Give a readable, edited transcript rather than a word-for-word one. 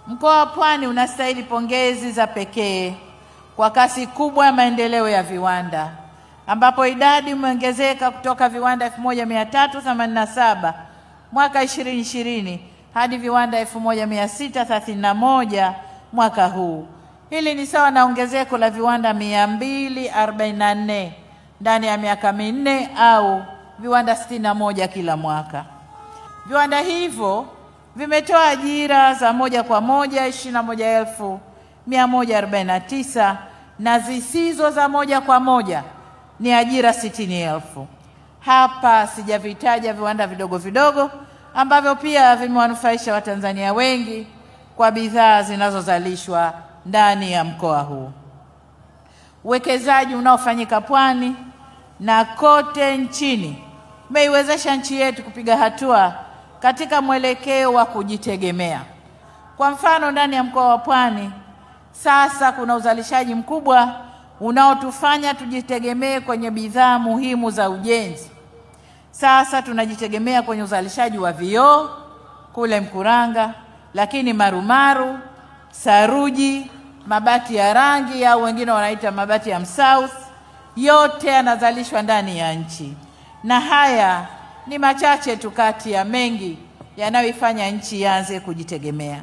Mkoa wa Pwani unastahili pongezi za pekee kwa kasi kubwa ya maendeleo ya viwanda, ambapo idadi imeongezeka kutoka viwanda 1387 mwaka 2020 hadi viwanda 1631 mwaka huu. Hili ni sawa na ongezeko la viwanda 244 ndani ya miaka minne au viwanda 61 kila mwaka. Viwanda hivyo vimetoa ajira za moja kwa moja 21,149 na zisizo za moja kwa moja ni ajira 60,000. Hapa sijavitaja viwanda vidogo vidogo ambavyo pia vimewanufaisha Watanzania wengi kwa bidhaa zinazozalishwa ndani ya mkoa huu. Uwekezaji unaofanyika Pwani na kote nchini umeiwezesha nchi yetu kupiga hatua katika mwelekeo wa kujitegemea. Kwa mfano, ndani ya mkoa wa Pwani sasa kuna uzalishaji mkubwa unaotufanya tujitegemee kwenye bidhaa muhimu za ujenzi. Sasa tunajitegemea kwenye uzalishaji wa vioo kule Mkuranga, lakini marumaru, saruji, mabati ya rangi au wengine wanaita mabati ya msouth, yote yanazalishwa ndani ya nchi. Na haya ni machache tu kati ya mengi yanayoifanya nchi ianze kujitegemea.